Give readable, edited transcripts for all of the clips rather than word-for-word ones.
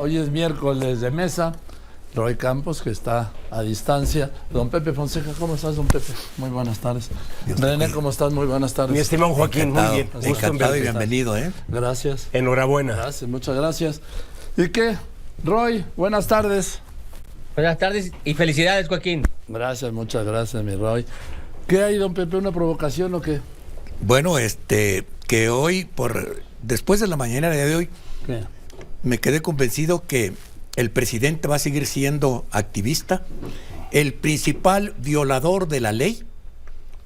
Hoy es miércoles de mesa. Roy Campos, que está a distancia. Don Pepe Fonseca, ¿cómo estás, don Pepe? Muy buenas tardes. René, ¿cómo estás? Muy buenas tardes. Mi estimado Joaquín, encantado, muy bien. Encantado y bienvenido, ¿eh? Gracias. Enhorabuena. Gracias, muchas gracias. ¿Y qué? Roy, buenas tardes. Buenas tardes y felicidades, Joaquín. Gracias, muchas gracias, mi Roy. ¿Qué hay, don Pepe? ¿Una provocación o qué? Bueno, que hoy, después de la mañana de hoy, ¿Qué? me quedé convencido que el presidente va a seguir siendo activista, el principal violador de la ley,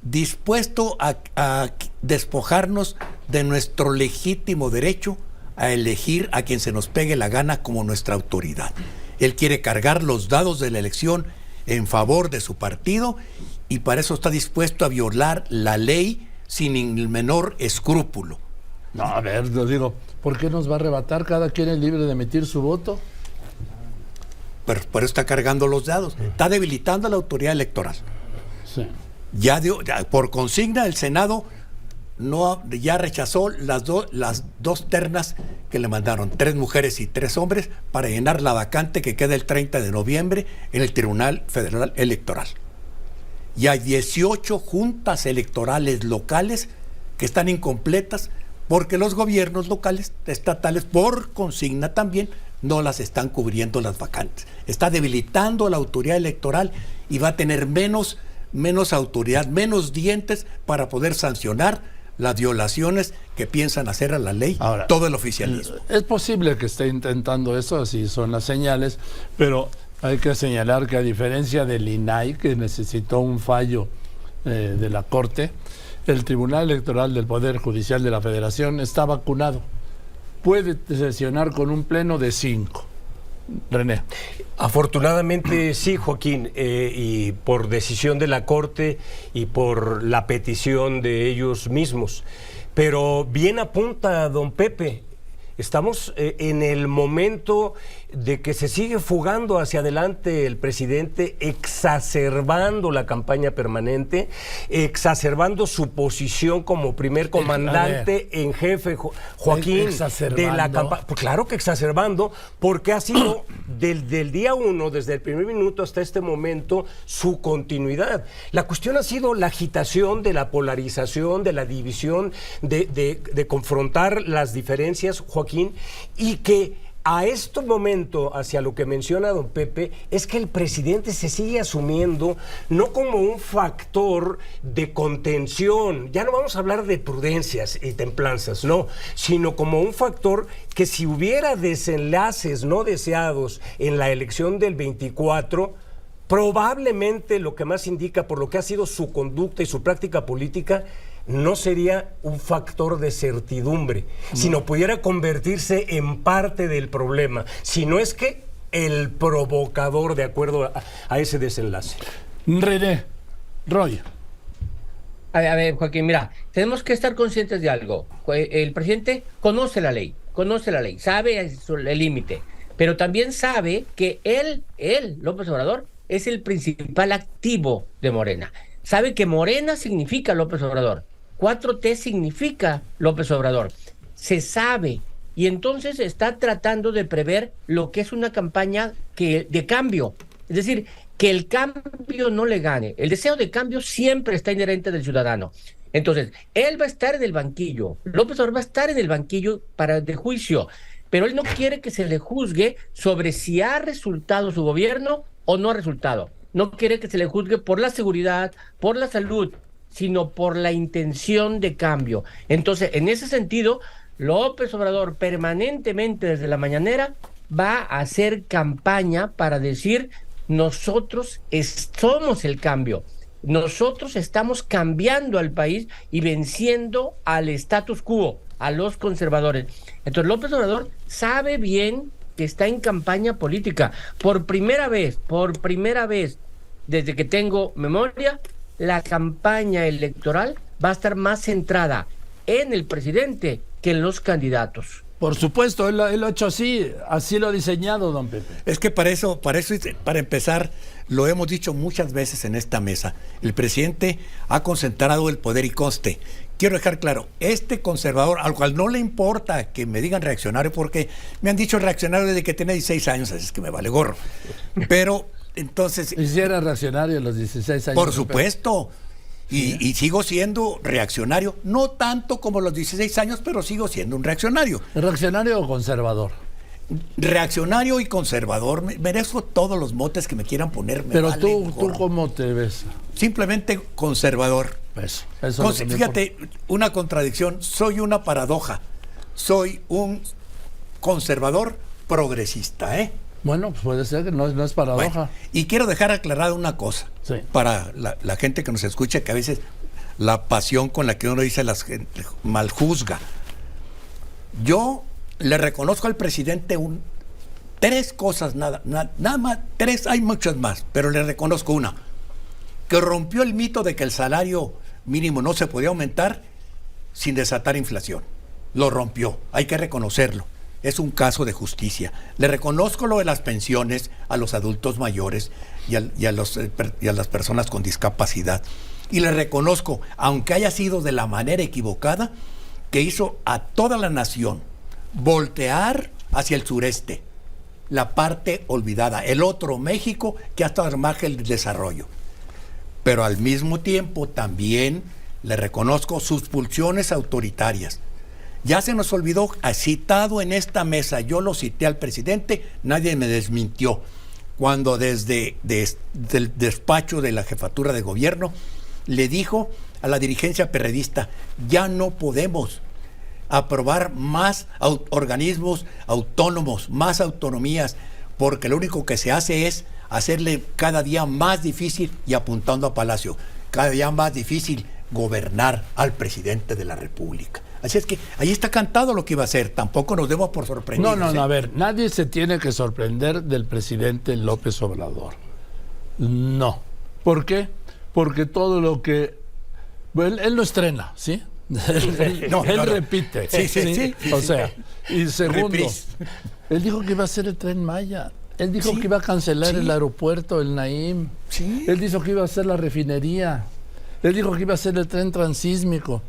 dispuesto a despojarnos de nuestro legítimo derecho a elegir a quien se nos pegue la gana como nuestra autoridad. Él quiere cargar los dados de la elección en favor de su partido y para eso está dispuesto a violar la ley sin el menor escrúpulo. No, a ver, lo digo, ¿por qué nos va a arrebatar? Cada quien es libre de emitir su voto. Pero por eso está cargando los dados, está debilitando a la autoridad electoral. Sí. Ya por consigna el Senado ya rechazó las dos ternas que le mandaron, 3 mujeres y 3 hombres, para llenar la vacante que queda el 30 de noviembre en el Tribunal Federal Electoral. Y hay 18 juntas electorales locales que están incompletas porque los gobiernos locales, estatales, por consigna también, no las están cubriendo las vacantes. Está debilitando a la autoridad electoral y va a tener menos autoridad, menos dientes para poder sancionar las violaciones que piensan hacer a la ley. Ahora, todo el oficialismo. Es posible que esté intentando eso, así son las señales, pero hay que señalar que a diferencia del INAI, que necesitó un fallo de la Corte, el Tribunal Electoral del Poder Judicial de la Federación está vacunado. Puede sesionar con un pleno de 5. René. Afortunadamente sí, Joaquín, y por decisión de la Corte y por la petición de ellos mismos. Pero bien apunta don Pepe, estamos en el momento de que se sigue fugando hacia adelante el presidente, exacerbando la campaña permanente, exacerbando su posición como primer comandante en jefe, Joaquín, de la campaña. Pues claro que exacerbando, porque ha sido del día 1, desde el primer minuto hasta este momento, su continuidad. La cuestión ha sido la agitación de la polarización, de la división, de confrontar las diferencias, Joaquín, y que a este momento, hacia lo que menciona don Pepe, es que el presidente se sigue asumiendo no como un factor de contención, ya no vamos a hablar de prudencias y templanzas, no, sino como un factor que si hubiera desenlaces no deseados en la elección del 24, probablemente lo que más indica por lo que ha sido su conducta y su práctica política, no sería un factor de certidumbre, sino pudiera convertirse en parte del problema, si no es que el provocador de acuerdo a ese desenlace. René, Roy. A ver, Joaquín, mira, tenemos que estar conscientes de algo. El presidente conoce la ley, sabe el límite, pero también sabe que él, López Obrador, es el principal activo de Morena. Sabe que Morena significa López Obrador. 4T significa López Obrador. Se sabe, y entonces está tratando de prever lo que es una campaña de cambio. Es decir, que el cambio no le gane. El deseo de cambio siempre está inherente del ciudadano. Entonces, él va a estar en el banquillo. López Obrador va a estar en el banquillo de juicio, pero él no quiere que se le juzgue sobre si ha resultado su gobierno o no ha resultado. No quiere que se le juzgue por la seguridad, por la salud, sino por la intención de cambio. Entonces, en ese sentido, López Obrador permanentemente desde la mañanera va a hacer campaña para decir: nosotros somos el cambio, nosotros estamos cambiando al país y venciendo al status quo, a los conservadores. Entonces, López Obrador sabe bien que está en campaña política. Por primera vez, desde que tengo memoria, la campaña electoral va a estar más centrada en el presidente que en los candidatos. Por supuesto, él lo ha hecho así lo ha diseñado, don Pepe. Es que para empezar, lo hemos dicho muchas veces en esta mesa, el presidente ha concentrado el poder y conste quiero dejar claro, este conservador, al cual no le importa que me digan reaccionario, porque me han dicho reaccionario desde que tenía 16 años, así es que me vale gorro. Pero entonces... ¿Y si era reaccionario a los 16 años? Por supuesto. Y sigo siendo reaccionario, no tanto como los 16 años, pero sigo siendo un reaccionario. ¿Reaccionario o conservador? Reaccionario y conservador, merezco todos los motes que me quieran poner. Pero tú ¿cómo te ves? Simplemente conservador. Eso Fíjate, una contradicción, soy una paradoja. Soy un conservador progresista, ¿eh? Bueno, pues puede ser que no es paradoja. Bueno, y quiero dejar aclarada una cosa, para la gente que nos escucha, que a veces la pasión con la que uno dice las gente mal juzga. Yo le reconozco al presidente tres cosas, nada más, tres, hay muchas más, pero le reconozco una, que rompió el mito de que el salario mínimo no se podía aumentar sin desatar inflación. Lo rompió, hay que reconocerlo. Es un caso de justicia. Le reconozco lo de las pensiones a los adultos mayores y a las personas con discapacidad. Y le reconozco, aunque haya sido de la manera equivocada, que hizo a toda la nación voltear hacia el sureste, la parte olvidada, el otro México que ha estado al margen del desarrollo. Pero al mismo tiempo también le reconozco sus pulsiones autoritarias. Ya se nos olvidó, citado en esta mesa, yo lo cité al presidente, nadie me desmintió, cuando desde el despacho de la jefatura de gobierno le dijo a la dirigencia perredista, ya no podemos aprobar más organismos autónomos, más autonomías, porque lo único que se hace es hacerle cada día más difícil, y apuntando a Palacio, cada día más difícil gobernar al presidente de la República. Así es que ahí está cantado lo que iba a hacer, tampoco nos demos por sorprendidos. No, a ver, nadie se tiene que sorprender del presidente López Obrador. No. ¿Por qué? Porque todo lo que... Bueno, él no estrena, ¿sí? Él repite. Sí. O sea, y segundo, él dijo que iba a hacer el Tren Maya. Él dijo que iba a cancelar el aeropuerto, el Naim. Él dijo que iba a hacer la refinería. Él dijo que iba a hacer el tren transísmico.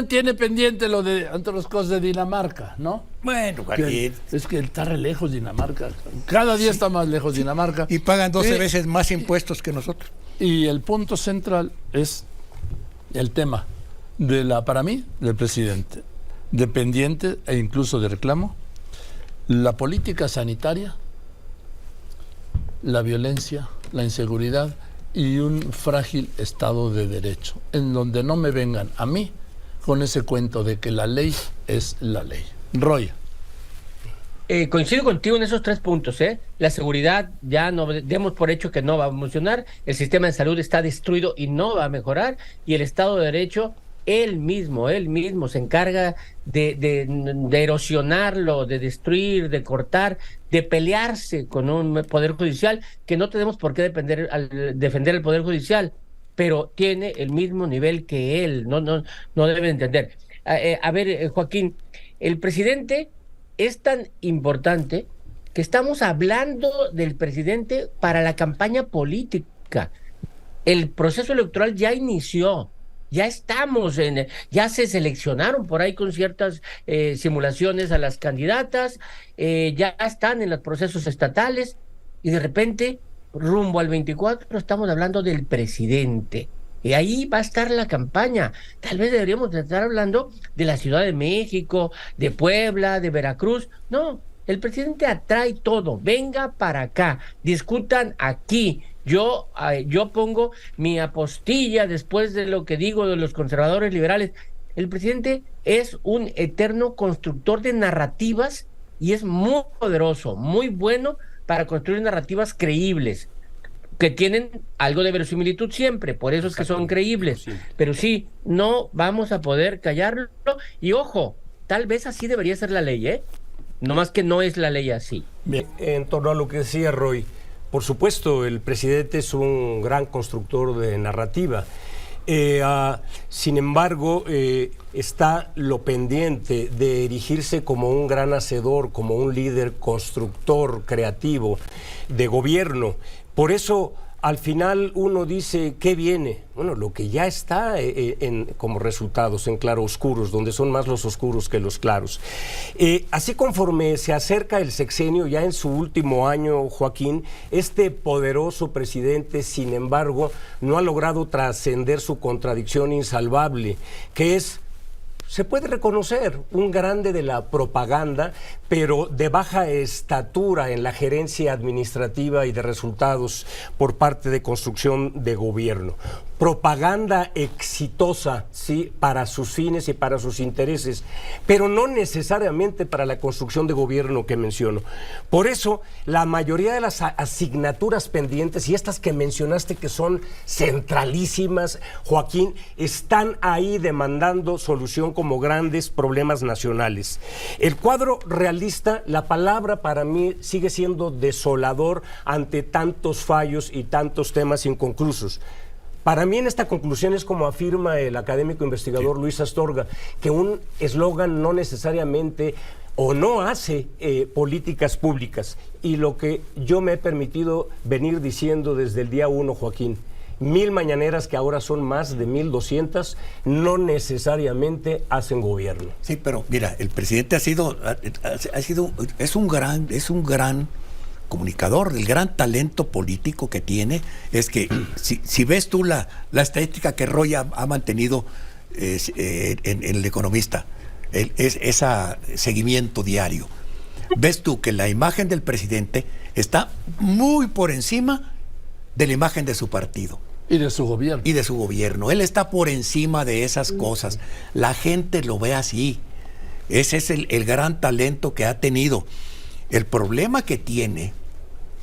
Tiene pendiente lo de, entre las cosas, de Dinamarca, ¿no? Bueno, es que está re lejos Dinamarca. Cada día está más lejos Dinamarca. Y pagan 12 veces más impuestos que nosotros. Y el punto central es el tema para mí, del presidente, dependiente e incluso de reclamo, la política sanitaria, la violencia, la inseguridad y un frágil Estado de Derecho, en donde no me vengan a mí con ese cuento de que la ley es la ley. Roy. Coincido contigo en esos 3 puntos, ¿eh? La seguridad, ya no demos por hecho que no va a funcionar, el sistema de salud está destruido y no va a mejorar, y el Estado de Derecho, él mismo se encarga de erosionarlo, de destruir, de cortar, de pelearse con un poder judicial que no tenemos por qué defender el poder judicial, pero tiene el mismo nivel que él, no debe entender. A ver, Joaquín, el presidente es tan importante que estamos hablando del presidente para la campaña política. El proceso electoral ya inició. Ya ya se seleccionaron por ahí con ciertas simulaciones a las candidatas, ya están en los procesos estatales, y de repente, rumbo al 24, estamos hablando del presidente. Y ahí va a estar la campaña. Tal vez deberíamos estar hablando de la Ciudad de México, de Puebla, de Veracruz. No, el presidente atrae todo. Venga para acá, discutan aquí. Yo pongo mi apostilla después de lo que digo de los conservadores liberales. El presidente es un eterno constructor de narrativas y es muy poderoso, muy bueno para construir narrativas creíbles, que tienen algo de verosimilitud siempre, por eso es que son creíbles. Pero sí, no vamos a poder callarlo. Y ojo, tal vez así debería ser la ley, ¿eh? No más que no es la ley así. Bien. En torno a lo que decía Roy, por supuesto, el presidente es un gran constructor de narrativa. Sin embargo, está lo pendiente de erigirse como un gran hacedor, como un líder constructor creativo de gobierno. Por eso al final uno dice, ¿qué viene? Bueno, lo que ya está como resultados en claroscuros, donde son más los oscuros que los claros. Así conforme se acerca el sexenio, ya en su último año, Joaquín, este poderoso presidente, sin embargo, no ha logrado trascender su contradicción insalvable, que es, se puede reconocer, un grande de la propaganda, pero de baja estatura en la gerencia administrativa y de resultados por parte de construcción de gobierno. Propaganda exitosa, sí, para sus fines y para sus intereses, pero no necesariamente para la construcción de gobierno que menciono. Por eso, la mayoría de las asignaturas pendientes, y estas que mencionaste que son centralísimas, Joaquín, están ahí demandando solución como grandes problemas nacionales. El cuadro realista, la palabra para mí sigue siendo desolador ante tantos fallos y tantos temas inconclusos. Para mí en esta conclusión es como afirma el académico investigador Luis Astorga, que un eslogan no necesariamente o no hace políticas públicas. Y lo que yo me he permitido venir diciendo desde el día 1, Joaquín, 1000 mañaneras que ahora son más de 1200, no necesariamente hacen gobierno. Sí, pero mira, el presidente es un gran comunicador. El gran talento político que tiene es que si ves tú la estadística que Roy ha mantenido en El Economista, ese seguimiento diario, ves tú que la imagen del presidente está muy por encima de la imagen de su partido. Y de su gobierno. Y de su gobierno. Él está por encima de esas cosas. La gente lo ve así. Ese es el gran talento que ha tenido. El problema que tiene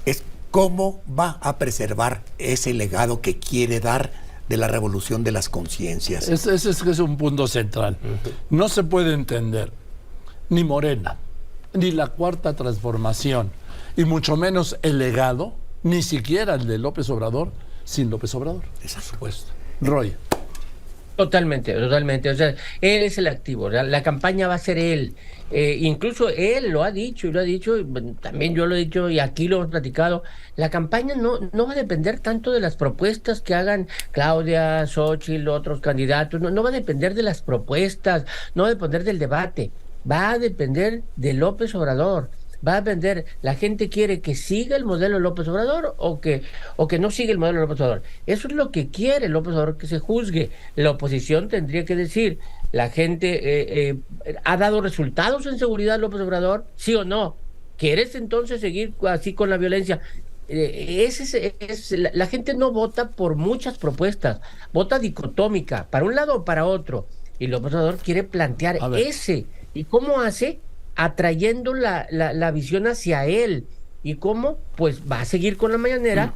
es cómo va a preservar ese legado que quiere dar de la revolución de las conciencias. Ese es un punto central. No se puede entender ni Morena, ni la Cuarta Transformación, y mucho menos el legado, ni siquiera el de López Obrador, sin López Obrador. Por supuesto. Roy. Totalmente. O sea, él es el activo. La campaña va a ser él. Incluso él lo ha dicho, y también yo lo he dicho, y aquí lo hemos platicado. La campaña no va a depender tanto de las propuestas que hagan Claudia, Xóchitl, otros candidatos. No va a depender de las propuestas, no va a depender del debate. Va a depender de López Obrador. Va a depender, la gente quiere que siga el modelo López Obrador o que no siga el modelo López Obrador. Eso es lo que quiere López Obrador, que se juzgue. La oposición tendría que decir, la gente ha dado resultados en seguridad López Obrador, ¿sí o no? ¿Quieres entonces seguir así con la violencia? La gente no vota por muchas propuestas, vota dicotómica, para un lado o para otro. Y López Obrador quiere plantear ese. ¿Y cómo hace? Atrayendo la visión hacia él. ¿Y cómo? Pues va a seguir con la mañanera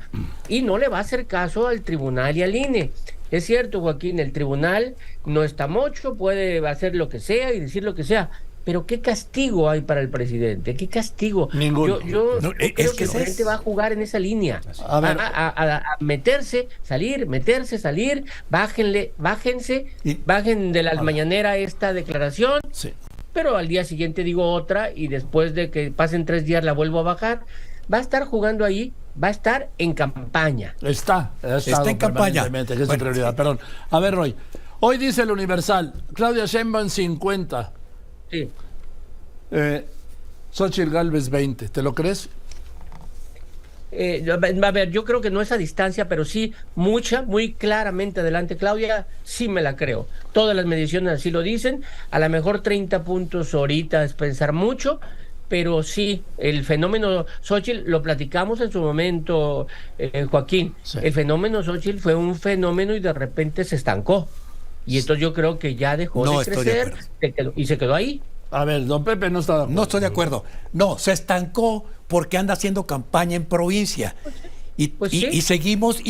y no le va a hacer caso al tribunal y al INE. Es cierto, Joaquín, el tribunal no está mocho, puede hacer lo que sea y decir lo que sea, pero ¿qué castigo hay para el presidente? ¿Qué castigo? Ninguno. Yo creo que la gente va a jugar en esa línea. A meterse, salir, bajen de la mañanera esta declaración. Sí. Pero al día siguiente digo otra y después de que pasen 3 días la vuelvo a bajar. Va a estar jugando ahí, va a estar en campaña. Está en campaña. Que es su prioridad. Sí. Perdón. A ver, Roy. Hoy dice el Universal, Claudia Sheinbaum 50. Sí. Xóchitl Gálvez 20. ¿Te lo crees? A ver, yo creo que no es a distancia, pero sí muy claramente adelante Claudia, sí me la creo. Todas las mediciones así lo dicen. A lo mejor 30 puntos ahorita es pensar mucho, pero sí, el fenómeno Xóchitl, lo platicamos en su momento, Joaquín, sí. El fenómeno Xóchitl fue un fenómeno y de repente se estancó. Y entonces yo creo que ya dejó de crecer se quedó ahí. A ver, don Pepe no está de acuerdo. No estoy de acuerdo. No, se estancó porque anda haciendo campaña en provincia. Y seguimos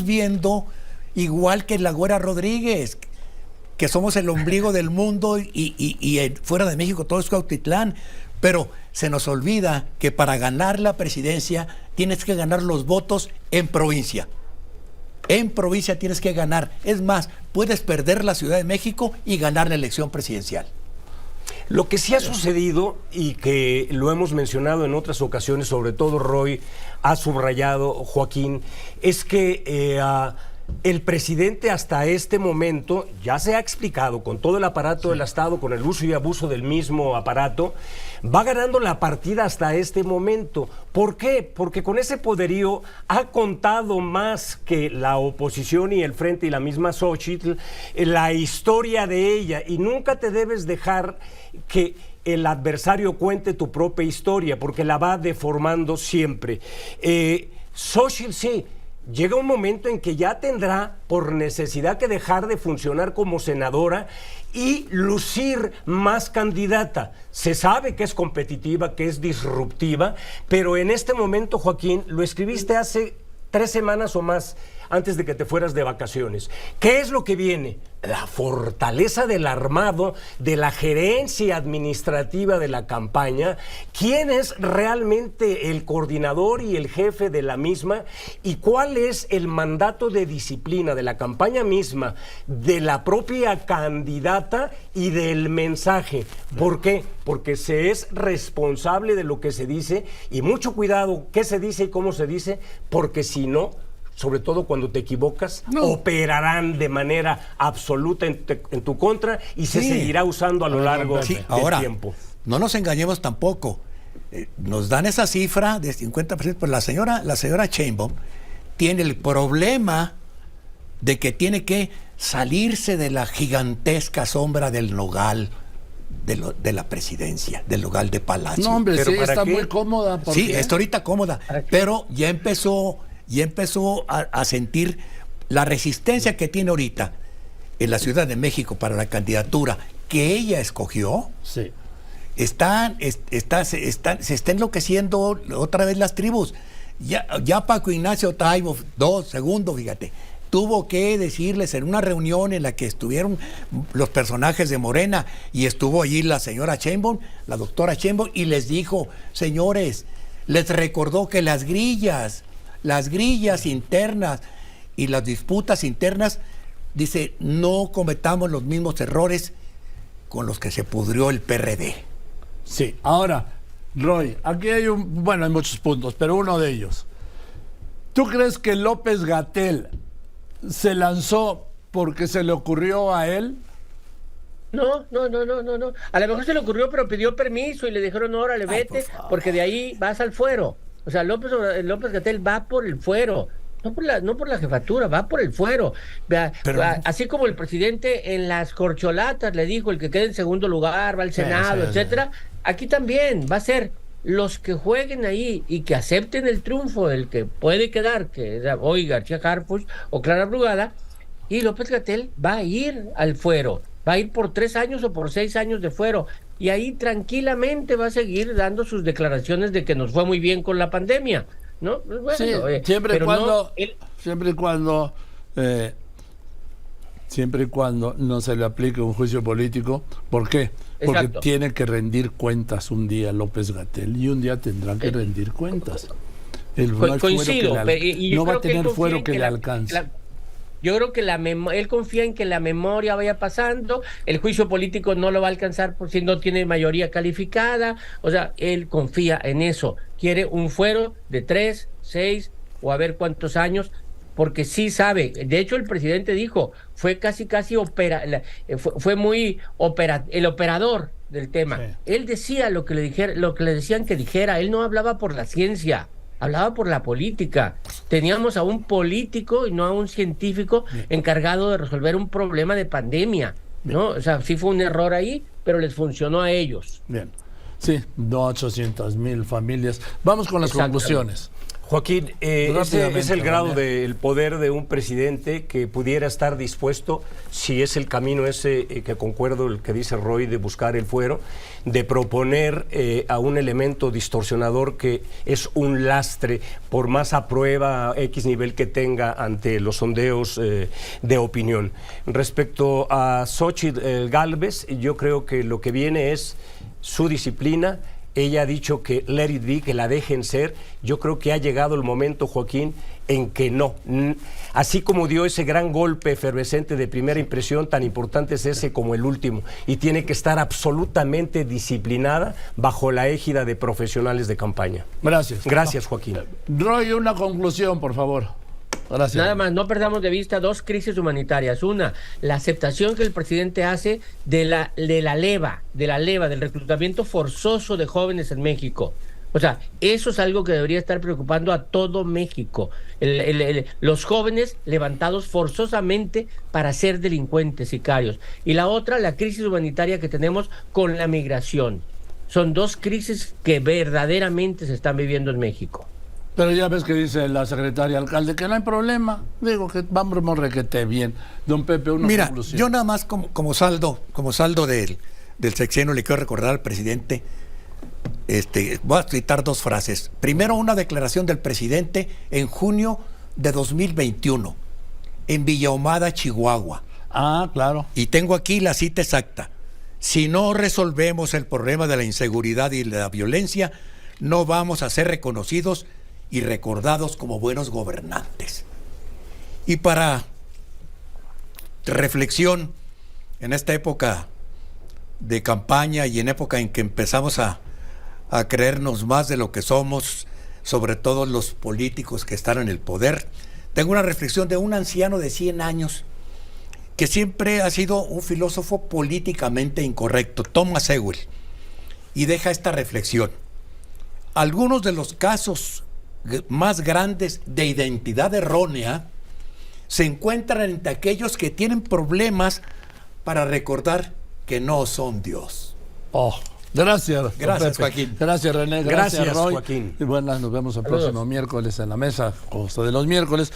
viendo, igual que la Güera Rodríguez, que somos el ombligo del mundo y fuera de México todo es Cuautitlán. Pero se nos olvida que para ganar la presidencia tienes que ganar los votos en provincia. En provincia tienes que ganar. Es más, puedes perder la Ciudad de México y ganar la elección presidencial. Lo que sí ha sucedido y que lo hemos mencionado en otras ocasiones, sobre todo Roy ha subrayado, Joaquín, es que el presidente hasta este momento ya se ha explicado con todo el aparato del Estado, con el uso y abuso del mismo aparato, va ganando la partida hasta este momento. ¿Por qué? Porque con ese poderío ha contado más que la oposición y el Frente y la misma Xóchitl la historia de ella, y nunca te debes dejar que el adversario cuente tu propia historia, porque la va deformando siempre. Xóchitl sí. Llega un momento en que ya tendrá por necesidad que dejar de funcionar como senadora y lucir más candidata. Se sabe que es competitiva, que es disruptiva, pero en este momento, Joaquín, lo escribiste hace 3 semanas o más antes de que te fueras de vacaciones. ¿Qué es lo que viene? La fortaleza del armado, de la gerencia administrativa de la campaña, quién es realmente el coordinador y el jefe de la misma, y cuál es el mandato de disciplina de la campaña misma, de la propia candidata y del mensaje. ¿Por qué? Porque se es responsable de lo que se dice, y mucho cuidado qué se dice y cómo se dice, porque si no, sobre todo cuando te equivocas, operarán de manera absoluta en tu contra y se seguirá usando a lo largo del tiempo. No nos engañemos tampoco. Nos dan esa cifra de 50%, pues la señora Sheinbaum tiene el problema de que tiene que salirse de la gigantesca sombra del nogal de la presidencia, del nogal de Palacio. No, hombre, pero sí, está muy cómoda. Sí, está ahorita cómoda, pero ya empezó a sentir la resistencia que tiene ahorita en la Ciudad de México para la candidatura que ella escogió. Sí. Se está enloqueciendo otra vez las tribus. Ya Paco Ignacio Taibo, segundo, fíjate, tuvo que decirles en una reunión en la que estuvieron los personajes de Morena y estuvo allí la señora Sheinbaum, la doctora Sheinbaum, y les dijo: señores, les recordó que las grillas internas y las disputas internas, dice, no cometamos los mismos errores con los que se pudrió el PRD. Sí, ahora, Roy, aquí hay hay muchos puntos, pero uno de ellos. ¿Tú crees que López-Gatell se lanzó porque se le ocurrió a él? No. A lo mejor se le ocurrió, pero pidió permiso y le dijeron: órale, vete, porque de ahí vas al fuero. O sea, López-Gatell va por el fuero, no por la jefatura, va por el fuero. Así como el presidente en las corcholatas le dijo: el que quede en segundo lugar va al Senado, etcétera. Aquí también va a ser los que jueguen ahí y que acepten el triunfo del que puede quedar, que es hoy García Harfuch o Clara Brugada, y López-Gatell va a ir al fuero. Va a ir por 3 años o por 6 años de fuero, y ahí tranquilamente va a seguir dando sus declaraciones de que nos fue muy bien con la pandemia, ¿no? Bueno, sí, siempre y cuando no se le aplique un juicio político. ¿Por qué? Porque tiene que rendir cuentas un día López-Gatell, y un día tendrán que rendir cuentas. Coincido, no va a tener fuero que le alcance. Yo creo que él confía en que la memoria vaya pasando, el juicio político no lo va a alcanzar por si no tiene mayoría calificada. O sea, él confía en eso. Quiere un fuero de 3, 6 o a ver cuántos años, porque sí sabe. De hecho, el presidente dijo, fue casi fue muy el operador del tema. Sí. Él decía lo que le decían que dijera. Él no hablaba por la ciencia, hablaba por la política. Teníamos a un político y no a un científico encargado de resolver un problema de pandemia, ¿no? O sea, sí fue un error ahí, pero les funcionó a ellos. Bien. Sí, 800,000 familias. Vamos con las conclusiones. Joaquín, ese es el grado del poder de un presidente que pudiera estar dispuesto, si es el camino ese que concuerdo, el que dice Roy, de buscar el fuero, de proponer a un elemento distorsionador que es un lastre, por más a prueba X nivel que tenga ante los sondeos de opinión. Respecto a Xóchitl Gálvez, yo creo que lo que viene es su disciplina, ella ha dicho que let it be, que la dejen ser. Yo creo que ha llegado el momento, Joaquín, en que no. Así como dio ese gran golpe efervescente de primera impresión, tan importante es ese como el último. Y tiene que estar absolutamente disciplinada bajo la égida de profesionales de campaña. Gracias. Gracias, Joaquín. Roy, una conclusión, por favor. Gracias. Nada más, no perdamos de vista dos crisis humanitarias. Una, la aceptación que el presidente hace de la leva, del reclutamiento forzoso de jóvenes en México. O sea, eso es algo que debería estar preocupando a todo México. Los jóvenes levantados forzosamente para ser delincuentes, sicarios. Y la otra, la crisis humanitaria que tenemos con la migración. Son dos crisis que verdaderamente se están viviendo en México. Pero ya ves que dice la secretaria alcalde que no hay problema. Digo que vamos requete bien. Don Pepe, una Mira, conclusión. yo nada más como saldo del sexenio le quiero recordar al presidente. Voy a citar dos frases. Primero, una declaración del presidente en junio de 2021 en Villa Ahumada, Chihuahua. Ah, claro. Y tengo aquí la cita exacta. Si no resolvemos el problema de la inseguridad y la violencia, no vamos a ser reconocidos y recordados como buenos gobernantes. Y para reflexión, en esta época de campaña y en época en que empezamos a creernos más de lo que somos, sobre todo los políticos que están en el poder, tengo una reflexión de un anciano de 100 años que siempre ha sido un filósofo políticamente incorrecto, Thomas Sowell, y deja esta reflexión. Algunos de los casos más grandes de identidad errónea se encuentran entre aquellos que tienen problemas para recordar que no son Dios. Oh, gracias. Gracias, Pepe. Joaquín. Gracias, René. Gracias, Gracias, Roy. Joaquín. Y bueno, nos vemos el próximo miércoles en la mesa, cosa de los miércoles.